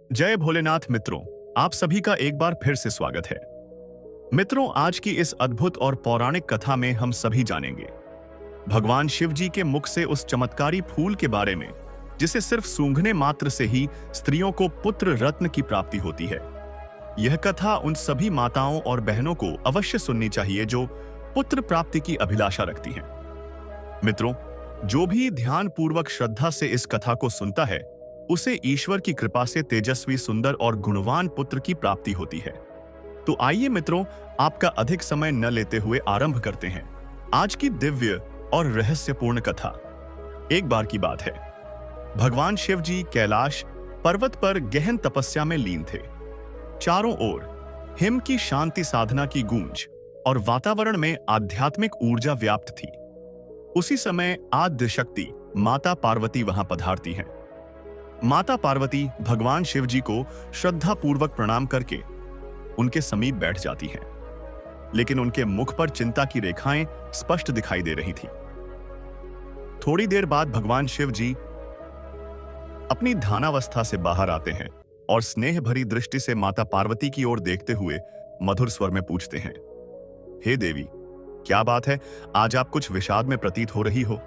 जय भोलेनाथ मित्रों, आप सभी का एक बार फिर से स्वागत है। मित्रों, आज की इस अद्भुत और पौराणिक कथा में हम सभी जानेंगे भगवान शिव जी के मुख से उस चमत्कारी फूल के बारे में जिसे सिर्फ सूंघने मात्र से ही स्त्रियों को पुत्र रत्न की प्राप्ति होती है। यह कथा उन सभी माताओं और बहनों को अवश्य सुननी चाहिए जो पुत्र प्राप्ति की अभिलाषा रखती हैं। मित्रों, जो भी ध्यान पूर्वक श्रद्धा से इस कथा को सुनता है उसे ईश्वर की कृपा से तेजस्वी, सुंदर और गुणवान पुत्र की प्राप्ति होती है। तो आइए मित्रों, आपका अधिक समय न लेते हुए आरंभ करते हैं आज की दिव्य और रहस्यपूर्ण कथा। एक बार की बात है, भगवान शिव जी कैलाश पर्वत पर गहन तपस्या में लीन थे। चारों ओर हिम की शांति साधना की गूंज और वातावरण में आध्यात्मिक ऊर्जा व्याप्त थी। उसी समय आद्य शक्ति माता पार्वती वहां पधारती हैं। माता पार्वती भगवान शिव जी को श्रद्धा पूर्वक प्रणाम करके उनके समीप बैठ जाती हैं, लेकिन उनके मुख पर चिंता की रेखाएं स्पष्ट दिखाई दे रही थी। थोड़ी देर बाद भगवान शिव जी अपनी ध्यानावस्था से बाहर आते हैं और स्नेह भरी दृष्टि से माता पार्वती की ओर देखते हुए मधुर स्वर में पूछते हैं, हे देवी, क्या बात है, आज आप कुछ विषाद में प्रतीत हो रही हो।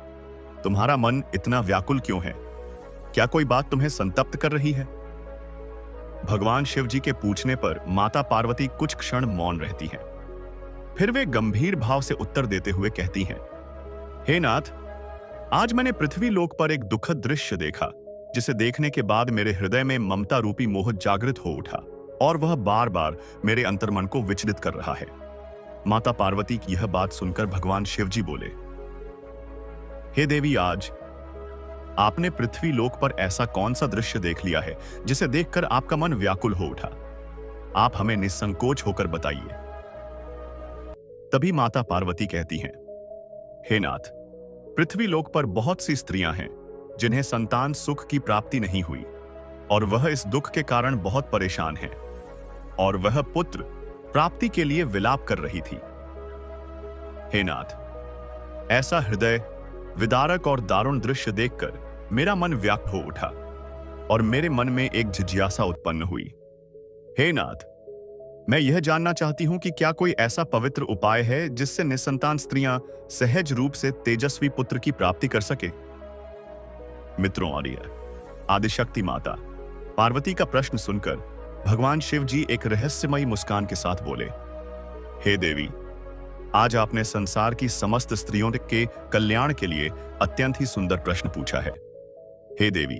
तुम्हारा मन इतना व्याकुल क्यों है? क्या कोई बात तुम्हें संतप्त कर रही है? भगवान शिव जी के पूछने पर माता पार्वती कुछ क्षण मौन रहती हैं। फिर वे गंभीर भाव से उत्तर देते हुए कहती हैं, हे नाथ, आज मैंने पृथ्वी लोक पर एक दुखद दृश्य देखा जिसे देखने के बाद मेरे हृदय में ममता रूपी मोह जागृत हो उठा और वह बार बार मेरे अंतर्मन को विचलित कर रहा है। माता पार्वती की यह बात सुनकर भगवान शिव जी बोले, हे देवी, आज आपने पृथ्वी लोक पर ऐसा कौन सा दृश्य देख लिया है जिसे देखकर आपका मन व्याकुल हो उठा? आप हमें निसंकोच होकर बताइए। तभी माता पार्वती कहती हैं, हे नाथ, पृथ्वी लोक पर बहुत सी स्त्रियां हैं जिन्हें संतान सुख की प्राप्ति नहीं हुई और वह इस दुख के कारण बहुत परेशान हैं और वह पुत्र प्राप्ति के लिए विलाप कर रही थी। हे नाथ, ऐसा हृदय विदारक और दारुण दृश्य देखकर मेरा मन व्याकुल हो उठा और मेरे मन में एक जिज्ञासा उत्पन्न हुई। हे नाथ, मैं यह जानना चाहती हूं कि क्या कोई ऐसा पवित्र उपाय है जिससे निसंतान स्त्रियां सहज रूप से तेजस्वी पुत्र की प्राप्ति कर सके। मित्रों, आदिशक्ति माता पार्वती का प्रश्न सुनकर भगवान शिव जी एक रहस्यमयी मुस्कान के साथ बोले, हे देवी, आज आपने संसार की समस्त स्त्रियों के कल्याण के लिए अत्यंत ही सुंदर प्रश्न पूछा है। हे देवी,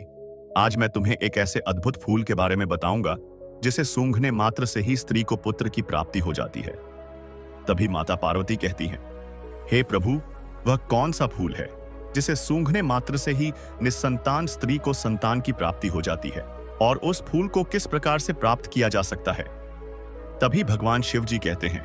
आज मैं तुम्हें एक ऐसे अद्भुत फूल के बारे में बताऊंगा जिसे सूंघने मात्र से ही स्त्री को पुत्र की प्राप्ति हो जाती है। तभी माता पार्वती कहती हैं, हे प्रभु, वह कौन सा फूल है जिसे सूंघने मात्र से ही निसंतान स्त्री को संतान की प्राप्ति हो जाती है और उस फूल को किस प्रकार से प्राप्त किया जा सकता है? तभी भगवान शिव जी कहते हैं,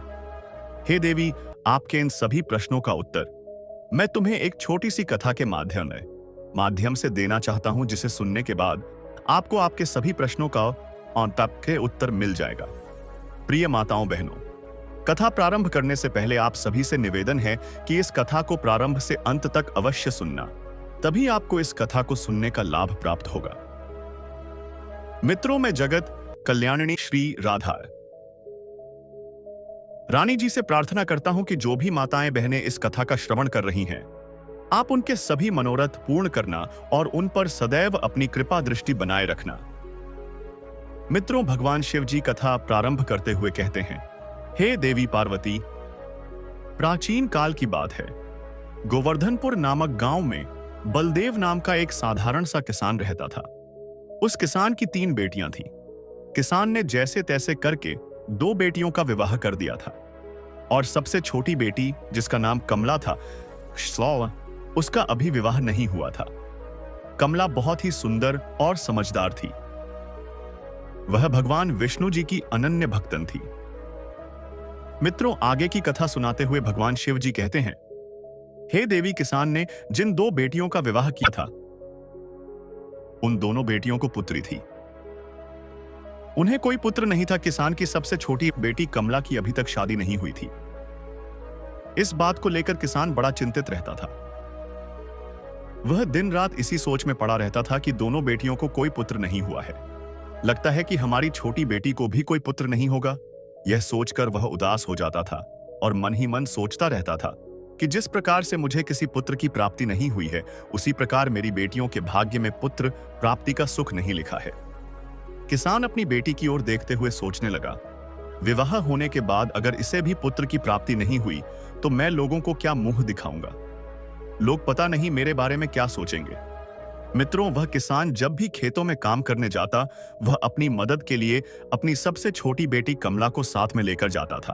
हे देवी, आपके इन सभी प्रश्नों का उत्तर मैं तुम्हें एक छोटी सी कथा के माध्यम से देना चाहता हूं, जिसे सुनने के बाद आपको आपके सभी प्रश्नों का के उत्तर मिल जाएगा। प्रिय माताओं बहनों, कथा प्रारंभ करने से पहले आप सभी से निवेदन है कि इस कथा को प्रारंभ से अंत तक अवश्य सुनना, तभी आपको इस कथा को सुनने का लाभ प्राप्त होगा। मित्रों, मैं जगत कल्याणिनी श्री राधा रानी जी से प्रार्थना करता हूं कि जो भी माताएं बहनें इस कथा का श्रवण कर रही हैं, आप उनके सभी मनोरथ पूर्ण करना और उन पर सदैव अपनी कृपा दृष्टि बनाए रखना। मित्रों, भगवान शिव जी कथा प्रारंभ करते हुए कहते हैं, हे देवी पार्वती, प्राचीन काल की बात है। गोवर्धनपुर नामक गांव में बलदेव नाम का एक साधारण सा किसान रहता था। उस किसान की 3 बेटियां थीं। किसान ने जैसे तैसे करके 2 बेटियों का विवाह कर दिया था और सबसे छोटी बेटी, जिसका नाम कमला था, उसका अभी विवाह नहीं हुआ था। कमला बहुत ही सुंदर और समझदार थी। वह भगवान विष्णु जी की अनन्य भक्तन थी। मित्रों, आगे की कथा सुनाते हुए भगवान शिव जी कहते हैं, हे देवी, किसान ने जिन 2 बेटियों का विवाह किया था, उन दोनों बेटियों को पुत्री थी। उन्हें कोई पुत्र नहीं था। किसान की सबसे छोटी बेटी कमला की अभी तक शादी नहीं हुई थी। इस बात को लेकर किसान बड़ा चिंतित रहता था। वह दिन रात इसी सोच में पड़ा रहता था कि दोनों बेटियों को कोई पुत्र नहीं हुआ है। लगता है कि हमारी छोटी बेटी को भी कोई पुत्र नहीं होगा। यह सोचकर वह उदास हो जाता था और मन ही मन सोचता रहता था कि जिस प्रकार से मुझे किसी पुत्र की प्राप्ति नहीं हुई है, उसी प्रकार मेरी बेटियों के भाग्य में पुत्र प्राप्ति का सुख नहीं लिखा है। किसान अपनी बेटी की ओर देखते हुए सोचने लगा, विवाह होने के बाद अगर इसे भी पुत्र की प्राप्ति नहीं हुई तो मैं लोगों को क्या मुंह दिखाऊंगा। लोग पता नहीं मेरे बारे में क्या सोचेंगे। मित्रों, वह किसान जब भी खेतों में काम करने जाता, वह अपनी मदद के लिए अपनी सबसे छोटी बेटी कमला को साथ में लेकर जाता था।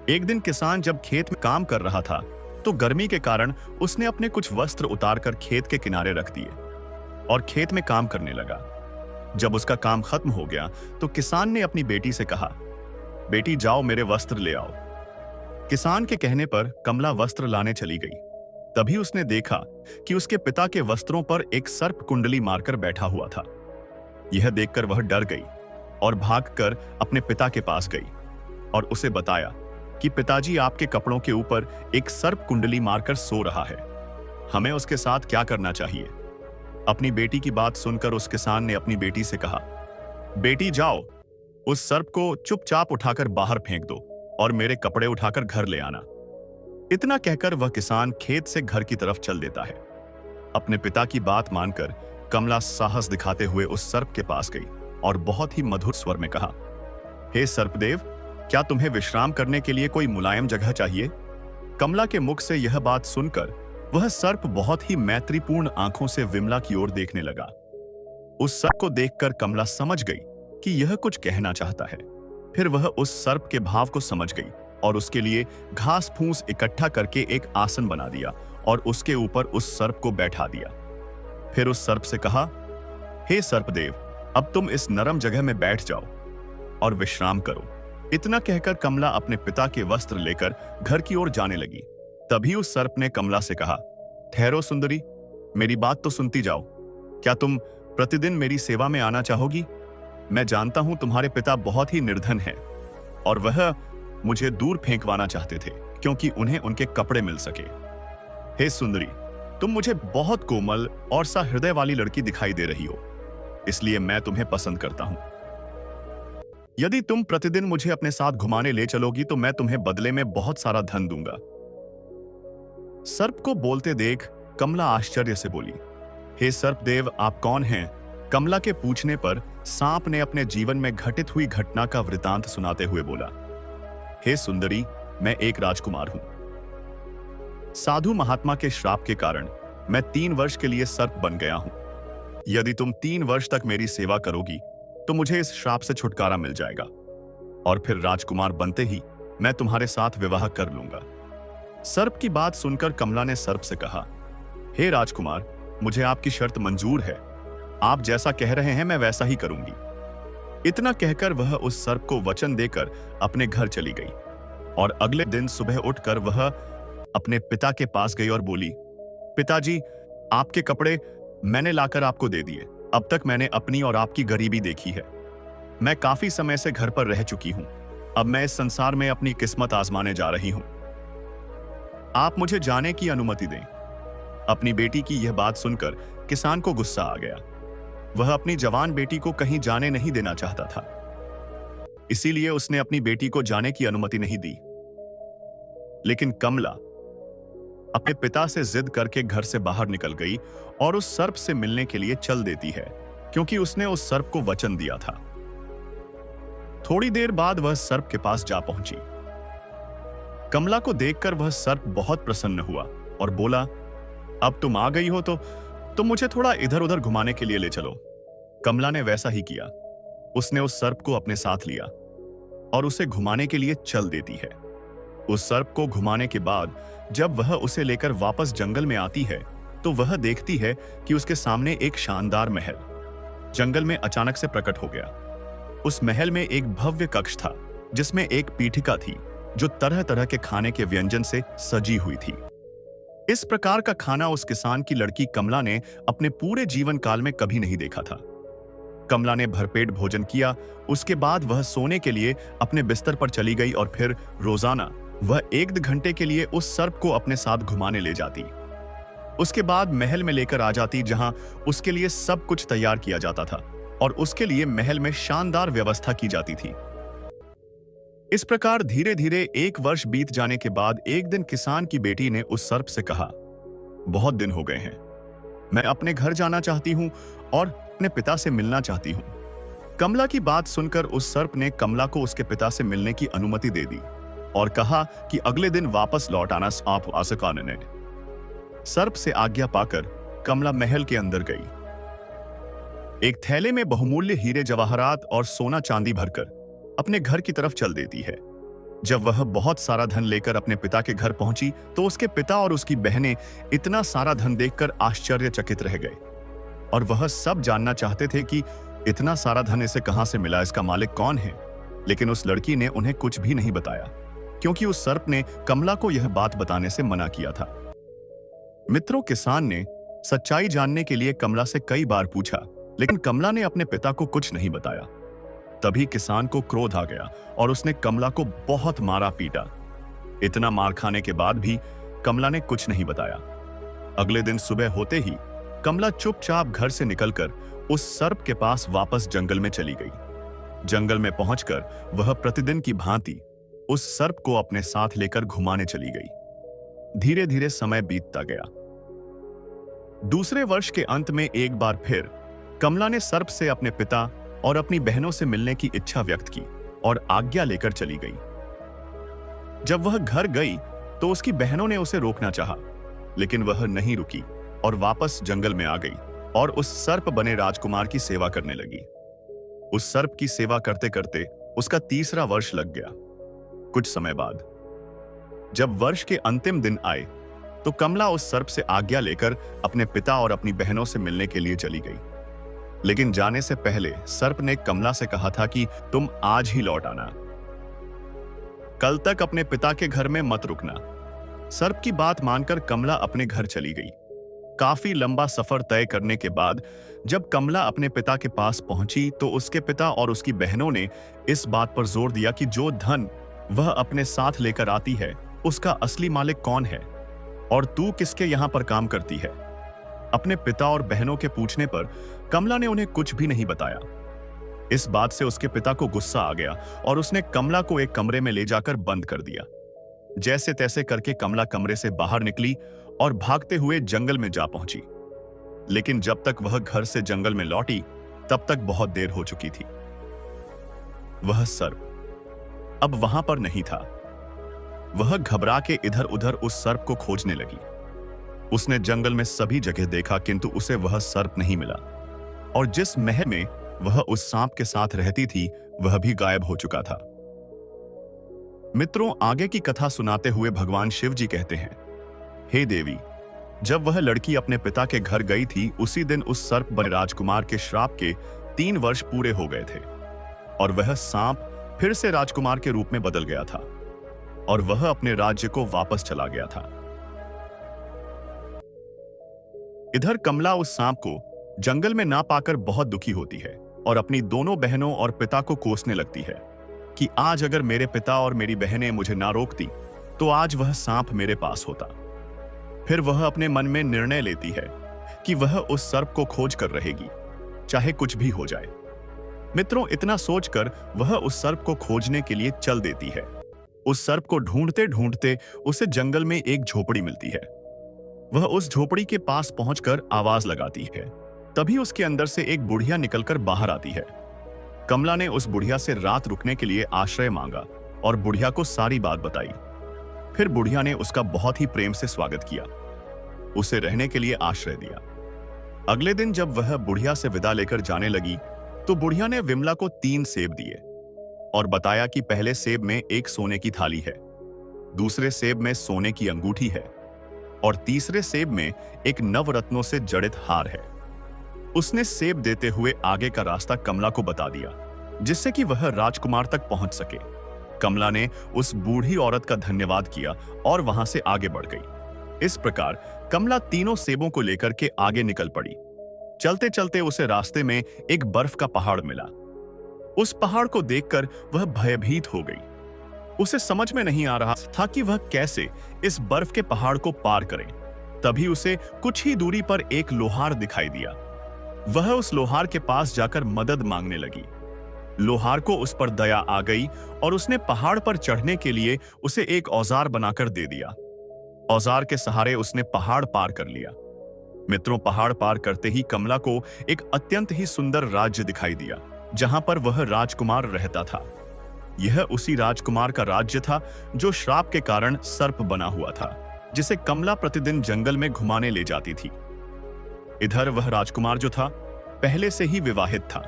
एक दिन किसान जब खेत में काम कर रहा था तो गर्मी के कारण उसने अपने कुछ वस्त्र उतारकर खेत के किनारे रख दिए और खेत में काम करने लगा। जब उसका काम खत्म हो गया तो किसान ने अपनी बेटी से कहा, बेटी जाओ मेरे वस्त्र ले आओ। किसान के कहने पर कमला वस्त्र लाने चली गई। तभी उसने देखा कि उसके पिता के वस्त्रों पर एक सर्प कुंडली मारकर बैठा हुआ था। यह देखकर वह डर गई और भागकर अपने पिता के पास गई और उसे बताया कि पिताजी, आपके कपड़ों के ऊपर एक सर्प कुंडली मारकर सो रहा है। हमें उसके साथ क्या करना चाहिए? अपनी बेटी की बात सुनकर उस किसान ने अपनी बेटी से कहा, बेटी जाओ, उस सर्प को चुपचाप उठाकर बाहर फेंक दो और मेरे कपड़े उठाकर घर ले आना। इतना कहकर वह किसान खेत से घर की तरफ चल देता है। अपने पिता की बात मानकर कमला साहस दिखाते हुए उस सर्प के पास गई और बहुत ही मधुर स्वर में कहा, हे सर्पदेव, क्या तुम्हें विश्राम करने के लिए कोई मुलायम जगह चाहिए? कमला के मुख से यह बात सुनकर वह सर्प बहुत ही मैत्रीपूर्ण आंखों से विमला की ओर देखने लगा। उस सर्प को देखकर कमला समझ गई कि यह कुछ कहना चाहता है। फिर वह उस सर्प के भाव को समझ गई और उसके लिए घास फूस इकट्ठा करके एक आसन बना दिया और उसके ऊपर उस सर्प को बैठा दिया। फिर उस सर्प से कहा, हे सर्पदेव, अब तुम इस नरम जगह में बैठ जाओ और विश्राम करो। इतना कहकर कमला अपने पिता के वस्त्र लेकर घर की ओर जाने लगी। तभी उस सर्प ने कमला से कहा, ठहरो सुंदरी, मेरी बात तो सुनती जाओ। क्या तुम प्रतिदिन मेरी सेवा में आना चाहोगी? मैं जानता हूं तुम्हारे पिता बहुत ही निर्धन हैं और वह मुझे दूर फेंकवाना चाहते थे क्योंकि उन्हें उनके कपड़े मिल सके। हे सुंदरी, तुम मुझे बहुत कोमल और सहृदय वाली लड़की दिखाई दे रही हो, इसलिए मैं तुम्हें पसंद करता हूं। यदि तुम प्रतिदिन मुझे अपने साथ घुमाने ले चलोगी तो मैं तुम्हें बदले में बहुत सारा धन दूंगा। सर्प को बोलते देख कमला आश्चर्य से बोली, हे सर्पदेव, आप कौन हैं? कमला के पूछने पर सांप ने अपने जीवन में घटित हुई घटना का वृतांत सुनाते हुए बोला, हे सुंदरी, मैं एक राजकुमार हूं। साधु महात्मा के श्राप के कारण मैं 3 वर्ष के लिए सर्प बन गया हूं। यदि तुम 3 वर्ष तक मेरी सेवा करोगी तो मुझे इस श्राप से छुटकारा मिल जाएगा और फिर राजकुमार बनते ही मैं तुम्हारे साथ विवाह कर लूंगा। सर्प की बात सुनकर कमला ने सर्प से कहा, हे राजकुमार, मुझे आपकी शर्त मंजूर है। आप जैसा कह रहे हैं मैं वैसा ही करूंगी। इतना कहकर वह उस सर्प को वचन देकर अपने घर चली गई और अगले दिन सुबह उठकर वह अपने पिता के पास गई और बोली, पिताजी, आपके कपड़े मैंने लाकर आपको दे दिए। अब तक मैंने अपनी और आपकी गरीबी देखी है। मैं काफी समय से घर पर रह चुकी हूं। अब मैं इस संसार में अपनी किस्मत आजमाने जा रही हूं। आप मुझे जाने की अनुमति दें। अपनी बेटी की यह बात सुनकर किसान को गुस्सा आ गया। वह अपनी जवान बेटी को कहीं जाने नहीं देना चाहता था, इसीलिए उसने अपनी बेटी को जाने की अनुमति नहीं दी। लेकिन कमला अपने पिता से जिद करके घर से बाहर निकल गई और उस सर्प से मिलने के लिए चल देती है, क्योंकि उसने उस सर्प को वचन दिया था। थोड़ी देर बाद वह सर्प के पास जा पहुंची। कमला को देखकर वह सर्प बहुत प्रसन्न हुआ और बोला, अब तुम आ गई हो तो मुझे थोड़ा इधर उधर घुमाने के लिए ले चलो। कमला ने वैसा ही किया। उसने उस सर्प को अपने साथ लिया और उसे घुमाने के लिए चल देती है। उस सर्प को घुमाने के बाद जब वह उसे लेकर वापस जंगल में आती है तो वह देखती है कि उसके सामने एक शानदार महल जंगल में अचानक से प्रकट हो गया। उस महल में एक भव्य कक्ष था जिसमें एक पीठिका थी जो तरह तरह के खाने के व्यंजन से सजी हुई थी। इस प्रकार का खाना उस किसान की लड़की कमला ने अपने पूरे जीवन काल में कभी नहीं देखा था। कमला ने भरपेट भोजन किया। उसके बाद वह सोने के लिए अपने बिस्तर पर चली गई और फिर रोजाना वह 1 घंटे के लिए उस सर्प को अपने साथ घुमाने ले जाती। उसके बाद महल में लेकर आ जाती, जहां उसके लिए सब कुछ तैयार किया जाता था और उसके लिए महल में शानदार व्यवस्था की जाती थी। इस प्रकार धीरे धीरे 1 वर्ष बीत जाने के बाद एक दिन किसान की बेटी ने उस सर्प से कहा, बहुत दिन हो गए हैं, मैं अपने घर जाना चाहती हूं और अपने पिता से मिलना चाहती हूं। कमला की बात सुनकर उस सर्प ने कमला को उसके पिता से मिलने की अनुमति दे दी और कहा कि अगले दिन वापस लौट आना आप आ सका ने। सर्प से आज्ञा पाकर कमला महल के अंदर गई। एक थैले में बहुमूल्य हीरे जवाहरात और सोना चांदी भरकर अपने घर की तरफ चल देती है। जब वह बहुत सारा धन लेकर अपने पिता के घर पहुंची तो उसके पिता और उसकी बहनें इतना सारा धन देखकर आश्चर्यचकित रह गए और वह सब जानना चाहते थे कि इतना सारा धन इसे कहां से मिला, इसका मालिक कौन है। लेकिन उस लड़की ने उन्हें कुछ भी नहीं बताया क्योंकि उस सर्प ने कमला को यह बात बताने से मना किया था। मित्रों, किसान ने सच्चाई जानने के लिए कमला से कई बार पूछा, लेकिन कमला ने अपने पिता को कुछ नहीं बताया। तभी किसान को क्रोध आ गया और उसने कमला को बहुत मारा पीटा। इतना मार खाने के बाद भी कमला ने कुछ नहीं बताया। अगले दिन सुबह होते ही कमला चुपचाप घर से निकलकर उस सर्प के पास वापस जंगल में चली गई। जंगल में पहुंचकर वह प्रतिदिन की भांति उस सर्प को अपने साथ लेकर घुमाने चली गई। धीरे धीरे समय बीतता गया। दूसरे वर्ष के अंत में एक बार फिर कमला ने सर्प से अपने पिता और अपनी बहनों से मिलने की इच्छा व्यक्त की और आज्ञा लेकर चली गई। जब वह घर गई तो उसकी बहनों ने उसे रोकना चाहा, लेकिन वह नहीं रुकी और वापस जंगल में आ गई और उस सर्प बने राजकुमार की सेवा करने लगी। उस सर्प की सेवा करते करते उसका 3रा वर्ष लग गया। कुछ समय बाद जब वर्ष के अंतिम दिन आए तो कमला उस सर्प से आज्ञा लेकर अपने पिता और अपनी बहनों से मिलने के लिए चली गई। लेकिन जाने से पहले सर्प ने कमला से कहा था कि तुम आज ही लौट आना, कल तक अपने पिता के घर में मत रुकना। सर्प की बात मानकर कमला अपने घर चली गई। काफी लंबा सफर तय करने के बाद जब कमला अपने पिता के पास पहुंची तो उसके पिता और उसकी बहनों ने इस बात पर जोर दिया कि जो धन वह अपने साथ लेकर आती है उसका असली मालिक कौन है और तू किसके यहां पर काम करती है। अपने पिता और बहनों के पूछने पर कमला ने उन्हें कुछ भी नहीं बताया। इस बात से उसके पिता को गुस्सा आ गया और उसने कमला को एक कमरे में ले जाकर बंद कर दिया। जैसे तैसे करके कमला कमरे से बाहर निकली और भागते हुए जंगल में जा पहुंची। लेकिन जब तक वह घर से जंगल में लौटी तब तक बहुत देर हो चुकी थी। वह सर्प अब वहां पर नहीं था। वह घबरा के इधर उधर उस सर्प को खोजने लगी। उसने जंगल में सभी जगह देखा किंतु उसे वह सर्प नहीं मिला और जिस महल में वह उस सांप के साथ रहती थी वह भी गायब हो चुका था। मित्रों, आगे की कथा सुनाते हुए भगवान शिव जी कहते हैं, हे देवी, जब वह लड़की अपने पिता के घर गई थी उसी दिन उस सर्प बने राजकुमार के श्राप के 3 वर्ष पूरे हो गए थे और वह सांप फिर से राजकुमार के रूप में बदल गया था और वह अपने राज्य को वापस चला गया था। इधर कमला उस सांप को जंगल में ना पाकर बहुत दुखी होती है और अपनी दोनों बहनों और पिता को कोसने लगती है कि आज अगर मेरे पिता और मेरी बहनें मुझे ना रोकती तो आज वह सांप मेरे पास होता। फिर वह अपने मन में निर्णय लेती है कि वह उस सर्प को खोज कर रहेगी, चाहे कुछ भी हो जाए। मित्रों, इतना सोचकर वह उस सर्प को खोजने के लिए चल देती है। उस सर्प को ढूंढते ढूंढते उसे जंगल में एक झोपड़ी मिलती है। वह उस झोपड़ी के पास पहुंचकर आवाज लगाती है। तभी उसके अंदर से एक बुढ़िया निकलकर बाहर आती है। कमला ने उस बुढ़िया से रात रुकने के लिए आश्रय मांगा और बुढ़िया को सारी बात बताई। फिर बुढ़िया ने उसका बहुत ही प्रेम से स्वागत किया, उसे रहने के लिए आश्रय दिया। अगले दिन जब वह बुढ़िया से विदा लेकर जाने लगी तो बुढ़िया ने विमला को 3 सेब दिए और बताया कि पहले सेब में एक सोने की थाली है, दूसरे सेब में सोने की अंगूठी है और तीसरे सेब में एक नवरत्नों से जड़ित हार है। उसने सेब देते हुए आगे का रास्ता कमला को बता दिया जिससे कि वह राजकुमार तक पहुंच सके। कमला ने उस बूढ़ी औरत का धन्यवाद किया और वहां से आगे बढ़ गई। इस प्रकार कमला तीनों सेबों को लेकर के आगे निकल पड़ी। चलते चलते उसे रास्ते में एक बर्फ का पहाड़ मिला। उस पहाड़ को देखकर वह भयभीत हो गई। उसे समझ में नहीं आ रहा था कि वह कैसे इस बर्फ के पहाड़ को पार करे। तभी उसे कुछ ही दूरी पर एक लोहार दिखाई दिया। वह उस लोहार के पास जाकर मदद मांगने लगी। लोहार को उस पर दया आ गई और उसने पहाड़ पर चढ़ने के लिए उसे एक औजार बनाकर दे दिया। औजार के सहारे उसने पहाड़ पार कर लिया। मित्रों, पहाड़ पार करते ही कमला को एक अत्यंत ही सुंदर राज्य दिखाई दिया, जहां पर वह राजकुमार रहता था। यह उसी राजकुमार का राज्य था जो श्राप के कारण सर्प बना हुआ था, जिसे कमला प्रतिदिन जंगल में घुमाने ले जाती थी। इधर वह राजकुमार जो था, पहले से ही विवाहित था।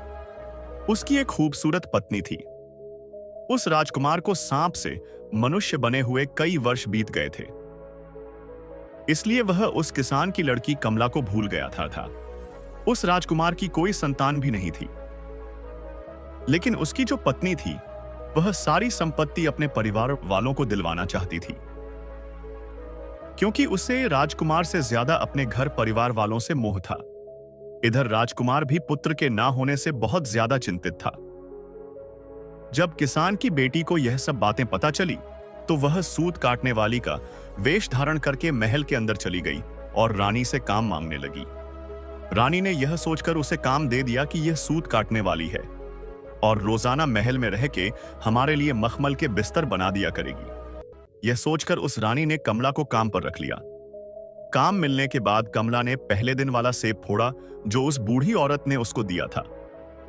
उसकी एक खूबसूरत पत्नी थी। उस राजकुमार को सांप से मनुष्य बने हुए कई वर्ष बीत गए थे, इसलिए वह उस किसान की लड़की कमला को भूल गया था। उस राजकुमार की कोई संतान भी नहीं थी, लेकिन उसकी जो पत्नी थी, वह सारी संपत्ति अपने परिवार वालों को दिलवाना चाहती थी, क्योंकि उसे राजकुमार से ज्यादा अपने घर परिवार वालों से मोह था। इधर राजकुमार भी पुत्र के ना होने से बहुत ज्यादा चिंतित था। जब किसान की बेटी को यह सब बातें पता चली, तो वह सूत काटने वाली का वेश धारण करके महल के अंदर चली गई और रानी से काम मांगने लगी। रानी ने यह सोचकर उसे काम दे दिया कि यह सूत काटने वाली है और रोजाना महल में रह के हमारे लिए मखमल के बिस्तर बना दिया करेगी। यह सोचकर उस रानी ने कमला को काम पर रख लिया। काम मिलने के बाद कमला ने पहले दिन वाला सेब फोड़ा जो उस बूढ़ी औरत ने उसको दिया था।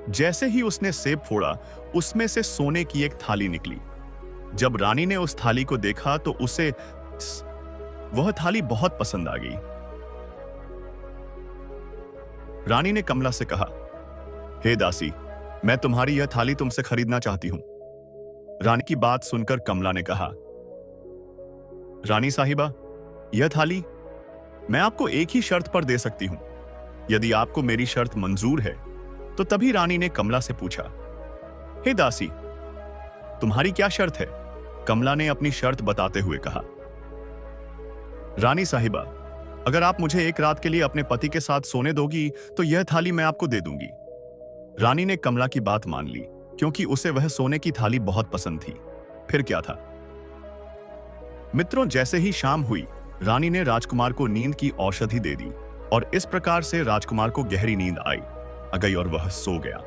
जैसे ही उसने सेब फोड़ा, उसमें से सोने की एक थाली निकली। जब रानी ने उस थाली को देखा तो उसे वह थाली बहुत पसंद आ गई। रानी ने कमला से कहा, हे दासी, मैं तुम्हारी यह थाली तुमसे खरीदना चाहती हूं। रानी की बात सुनकर कमला ने कहा, रानी साहिबा, यह थाली मैं आपको एक ही शर्त पर दे सकती हूं। यदि आपको मेरी शर्त मंजूर है तो तभी रानी ने कमला से पूछा, हे दासी, तुम्हारी क्या शर्त है? कमला ने अपनी शर्त बताते हुए कहा, रानी साहिबा, अगर आप मुझे एक रात के लिए अपने पति के साथ सोने दोगी तो यह थाली मैं आपको दे दूंगी। रानी ने कमला की बात मान ली, क्योंकि उसे वह सोने की थाली बहुत पसंद थी। फिर क्या था मित्रों, जैसे ही शाम हुई, रानी ने राजकुमार को नींद की औषधि दे दी और इस प्रकार से राजकुमार को गहरी नींद आ गई और वह सो गया।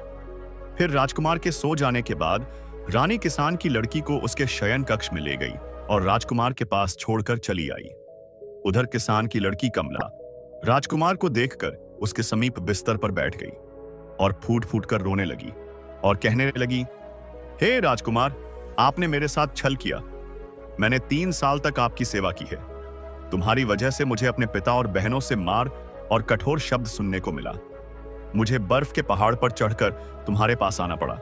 फिर राजकुमार के सो जाने के बाद रानी किसान की लड़की को उसके शयन कक्ष में ले गई और राजकुमार के पास छोड़कर चली आई। उधर किसान की लड़की कमला राजकुमार को देखकर उसके समीप बिस्तर पर बैठ गई और फूट फूट कर रोने लगी और कहने लगी, हे राजकुमार, आपने मेरे साथ छल किया। मैंने 3 साल तक आपकी सेवा की है। तुम्हारी वजह से मुझे अपने पिता और बहनों से मार और कठोर शब्द सुनने को मिला। मुझे बर्फ के पहाड़ पर चढ़कर तुम्हारे पास आना पड़ा।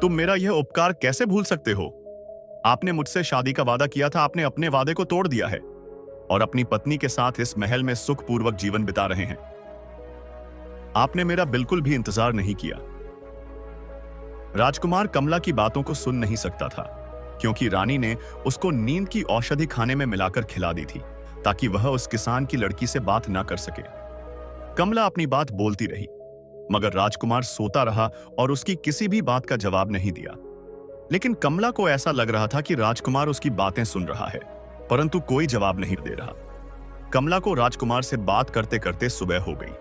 तुम मेरा यह उपकार कैसे भूल सकते हो? आपने मुझसे शादी का वादा किया था, आपने अपने वादे को तोड़ दिया है और अपनी पत्नी के साथ इस महल में सुखपूर्वक जीवन बिता रहे हैं। आपने मेरा बिल्कुल भी इंतजार नहीं किया। राजकुमार कमला की बातों को सुन नहीं सकता था, क्योंकि रानी ने उसको नींद की औषधि खाने में मिलाकर खिला दी थी, ताकि वह उस किसान की लड़की से बात ना कर सके। कमला अपनी बात बोलती रही, मगर राजकुमार सोता रहा और उसकी किसी भी बात का जवाब नहीं दिया। लेकिन कमला को ऐसा लग रहा था कि राजकुमार उसकी बातें सुन रहा है, परंतु कोई जवाब नहीं दे रहा। कमला को राजकुमार से बात करते करते सुबह हो गई।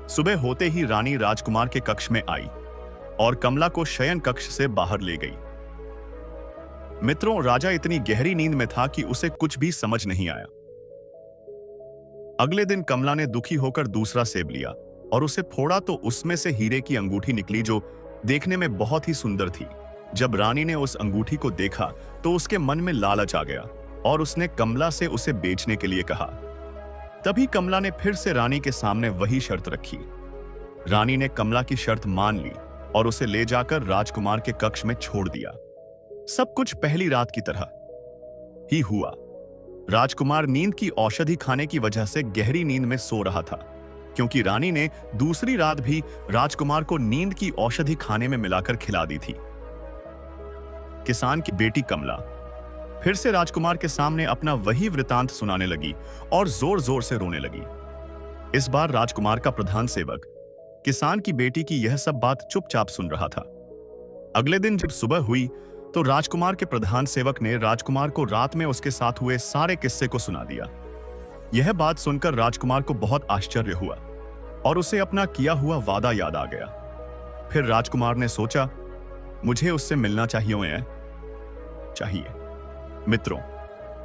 सुबह होते ही रानी राजकुमार के कक्ष में आई और कमला को शयन कक्ष से बाहर ले गई। मित्रों, राजा इतनी गहरी नींद में था कि उसे कुछ भी समझ नहीं आया। अगले दिन कमला ने दुखी होकर दूसरा सेब लिया और उसे फोड़ा तो उसमें से हीरे की अंगूठी निकली, जो देखने में बहुत ही सुंदर थी। जब रानी ने उस अंगूठी को देखा तो उसके मन में लालच आ गया और उसने कमला से उसे बेचने के लिए कहा। तभी कमला ने फिर से रानी के सामने वही शर्त रखी। रानी ने कमला की शर्त मान ली और उसे ले जाकर राजकुमार के कक्ष में छोड़ दिया। सब कुछ पहली रात की तरह ही हुआ। राजकुमार नींद की औषधि खाने की वजह से गहरी नींद में सो रहा था, क्योंकि रानी ने दूसरी रात भी राजकुमार को नींद की औषधि खाने में मिलाकर खिला दी थी। किसान की बेटी कमला फिर से राजकुमार के सामने अपना वही वृतांत सुनाने लगी और जोर जोर से रोने लगी। इस बार राजकुमार का प्रधान सेवक किसान की बेटी की यह सब बात चुपचाप सुन रहा था। अगले दिन जब सुबह हुई तो राजकुमार के प्रधान सेवक ने राजकुमार को रात में उसके साथ हुए सारे किस्से को सुना दिया। यह बात सुनकर राजकुमार को बहुत आश्चर्य हुआ। और उसे अपना किया हुआ वादा याद आ गया। फिर राजकुमार ने सोचा, मुझे उससे मिलना चाहिए। मित्रों,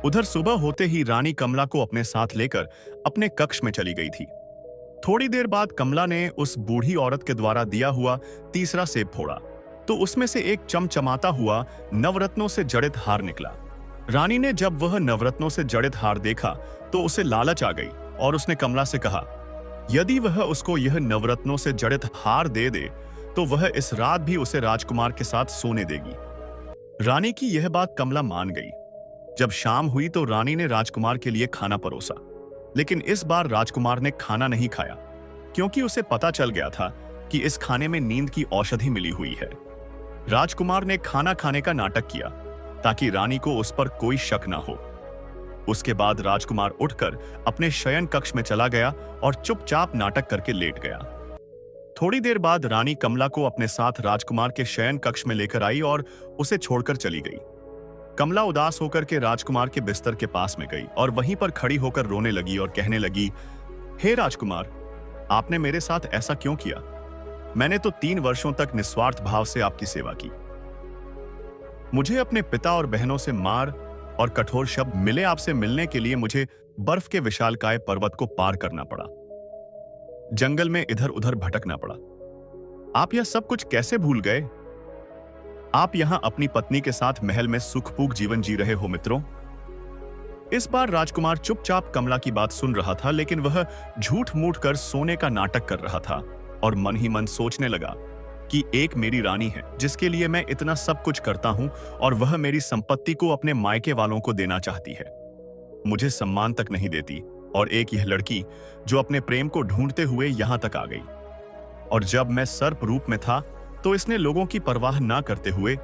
उधर सुबह होते ही रानी कमला को अपने साथ लेकर अपने कक्ष में चली गई थी। थोड़ी देर बाद कमला ने उस बूढ़ी औरत के द्वारा दिया हुआ तीसरा सेब फोड़ा तो उसमें से एक चमचमाता हुआ नवरत्नों से जड़ित हार निकला। रानी ने जब वह नवरत्नों से जड़ित हार देखा तो उसे लालच आ गई और उसने कमला से कहा, यदि वह उसको यह नवरत्नों से जड़ित हार दे दे तो वह इस रात भी उसे राजकुमार के साथ सोने देगी। रानी की यह बात कमला मान गई। जब शाम हुई तो रानी ने राजकुमार के लिए खाना परोसा, लेकिन इस बार राजकुमार ने खाना नहीं खाया क्योंकि उसे पता चल गया था कि इस खाने में नींद की औषधि मिली हुई है। राजकुमार ने खाना खाने का नाटक किया ताकि रानी को उस पर कोई शक ना हो। उसके बाद राजकुमार उठकर अपने शयन कक्ष में चला गया और चुपचाप नाटक करके लेट गया। थोड़ी देर बाद रानी कमला को अपने साथ राजकुमार के शयन कक्ष में लेकर आई और उसे छोड़कर चली गई। कमला उदास होकर के राजकुमार के बिस्तर के पास में गई और वहीं पर खड़ी होकर रोने लगी और कहने लगी, हे राजकुमार, आपने मेरे साथ ऐसा क्यों किया? मैंने तो 3 वर्षों तक निस्वार्थ भाव से आपकी सेवा की। मुझे अपने पिता और बहनों से मार और कठोर शब्द मिले। आपसे मिलने के लिए मुझे बर्फ के विशालकाय पर्वत को पार करना पड़ा, जंगल में इधर उधर भटकना पड़ा। आप यह सब कुछ कैसे भूल गए? आप यहां अपनी पत्नी के साथ महल में सुखपूग जीवन जी रहे हो। मित्रों, इस बार राजकुमार चुपचाप कमला की बात सुन रहा था, लेकिन वह झूठ मूठ कर सोने का नाटक कर रहा था और मन ही मन सोचने लगा कि एक मेरी रानी है जिसके लिए मैं इतना सब कुछ करता हूं और वह मेरी संपत्ति को अपने मायके वालों को देना चाहती है, मुझे सम्मान तक नहीं देती। और एक यह लड़की जो अपने प्रेम को ढूंढते हुए यहां तक आ गई, और जब मैं सर्प रूप में था तो इसने लोगों की परवाह ना करते हुए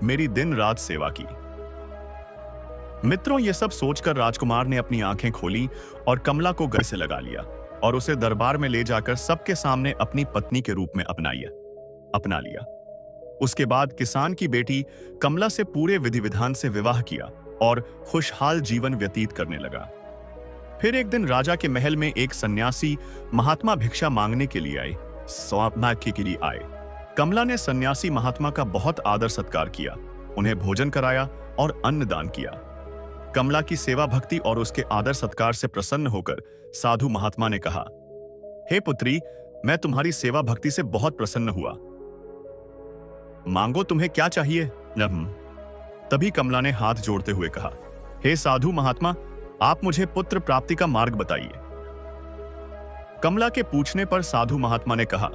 मेरी दिन रात सेवा की। मित्रों, यह सब सोचकर राजकुमार ने अपनी आंखें खोली और कमला को गले से लगा लिया और उसे दरबार में ले जाकर सबके सामने अपनी पत्नी के रूप में अपना लिया। उसके बाद किसान की बेटी कमला से पूरे विधि विधान से विवाह किया और खुशहाल जीवन व्यतीत करने लगा। फिर एक दिन राजा के महल में एक सन्यासी महात्मा भिक्षा मांगने के लिए आए। कमला ने सन्यासी महात्मा का बहुत आदर सत्कार किया, उन्हें भोजन कराया और अन्न दान किया। कमला की सेवा भक्ति और उसके आदर सत्कार से प्रसन्न होकर साधु महात्मा ने कहा, हे पुत्री, मैं तुम्हारी सेवा भक्ति से बहुत प्रसन्न हुआ, मांगो, तुम्हें क्या चाहिए? तभी कमला ने हाथ जोड़ते हुए कहा, हे साधु महात्मा, आप मुझे पुत्र प्राप्ति का मार्ग बताइए। कमला के पूछने पर साधु महात्मा ने कहा,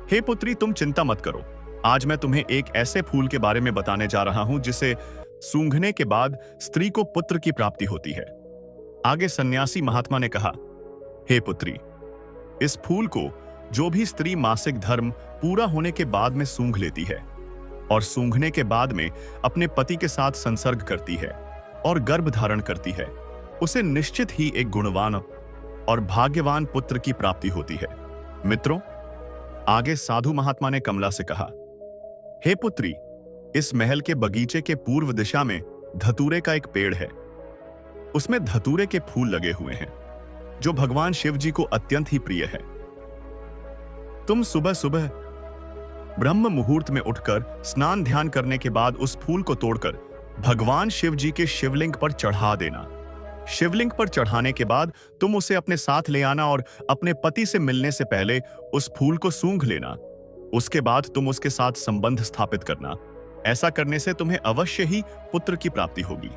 हे पुत्री, तुम चिंता मत करो, आज मैं तुम्हें एक ऐसे फूल के बारे में बताने जा रहा हूं जिसे सूंघने के बाद स्त्री को पुत्र की प्राप्ति होती है। आगे सन्यासी महात्मा ने कहा, हे पुत्री, इस फूल को जो भी स्त्री मासिक धर्म पूरा होने के बाद में सूंघ लेती है और सूंघने के बाद में अपने पति के साथ संसर्ग करती है और गर्भ धारण करती है, उसे निश्चित ही एक गुणवान और भाग्यवान पुत्र की प्राप्ति होती है। मित्रों, आगे साधु महात्मा ने कमला से कहा, हे पुत्री, इस महल के बगीचे के पूर्व दिशा में धतूरे का एक पेड़ है, उसमें धतूरे के फूल लगे हुए हैं जो भगवान शिव जी को अत्यंत ही प्रिय है। तुम सुबह सुबह ब्रह्म मुहूर्त में उठकर स्नान ध्यान करने के बाद उस फूल को तोड़कर भगवान शिव जी के शिवलिंग पर चढ़ा देना। शिवलिंग पर चढ़ाने के बाद तुम उसे अपने साथ ले आना और अपने पति से मिलने से पहले उस फूल को सूंघ लेना। उसके बाद तुम उसके साथ संबंध स्थापित करना। ऐसा करने से तुम्हें अवश्य ही पुत्र की प्राप्ति होगी।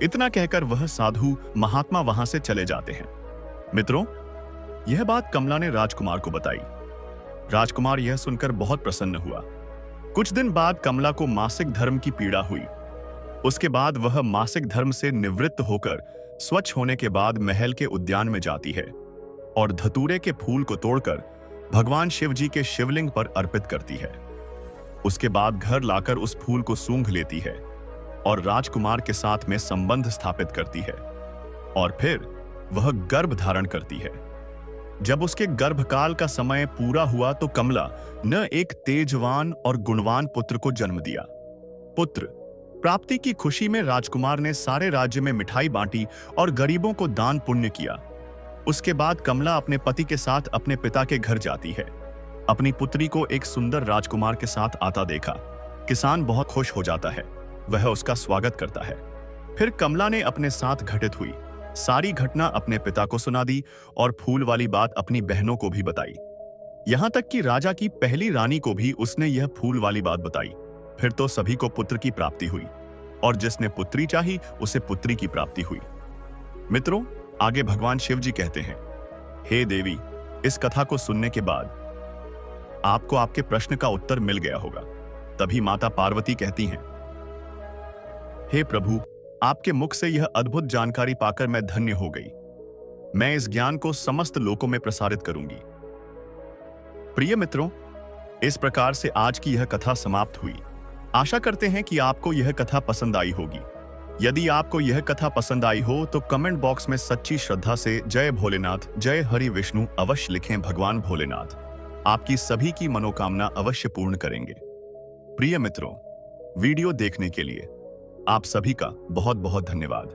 इतना कहकर वह साधु महात्मा वहां से चले जाते हैं। मित्रों, यह बात कमला ने राजकुमार को बताई। राजकुमार यह सुनकर बहुत प्रसन्न हुआ। कुछ दिन बाद कमला को मासिक धर्म की पीड़ा हुई। उसके बाद वह मासिक धर्म से निवृत्त होकर स्वच्छ होने के बाद महल के उद्यान में जाती है और धतूरे के फूल को तोड़कर भगवान शिव जी के शिवलिंग पर अर्पित करती है। उसके बाद घर लाकर उस फूल को सूंघ लेती है और राजकुमार के साथ में संबंध स्थापित करती है और फिर वह गर्भ धारण करती है। जब उसके गर्भकाल का समय पूरा हुआ तो कमला न एक तेजवान और गुणवान पुत्र को जन्म दिया। पुत्र प्राप्ति की खुशी में राजकुमार ने सारे राज्य में मिठाई बांटी और गरीबों को दान पुण्य किया। उसके बाद कमला अपने पति के साथ अपने पिता के घर जाती है। अपनी पुत्री को एक सुंदर राजकुमार के साथ आता देखा किसान बहुत खुश हो जाता है। वह उसका स्वागत करता है। फिर कमला ने अपने साथ घटित हुई सारी घटना अपने पिता को सुना दी और फूल वाली बात अपनी बहनों को भी बताई। यहां तक कि राजा की पहली रानी को भी उसने यह फूल वाली बात बताई। फिर तो सभी को पुत्र की प्राप्ति हुई और जिसने पुत्री चाही उसे पुत्री की प्राप्ति हुई। मित्रों, आगे भगवान शिव जी कहते हैं, हे देवी, इस कथा को सुनने के बाद आपको आपके प्रश्न का उत्तर मिल गया होगा। तभी माता पार्वती कहती हैं, हे प्रभु, आपके मुख से यह अद्भुत जानकारी पाकर मैं धन्य हो गई। मैं इस ज्ञान को समस्त लोकों में प्रसारित करूंगी। प्रिय मित्रों, इस प्रकार से आज की यह कथा समाप्त हुई। आशा करते हैं कि आपको यह कथा पसंद आई होगी। यदि आपको यह कथा पसंद आई हो तो कमेंट बॉक्स में सच्ची श्रद्धा से जय भोलेनाथ, जय हरि विष्णु अवश्य लिखें। भगवान भोलेनाथ आपकी सभी की मनोकामना अवश्य पूर्ण करेंगे। प्रिय मित्रों, वीडियो देखने के लिए आप सभी का बहुत बहुत धन्यवाद।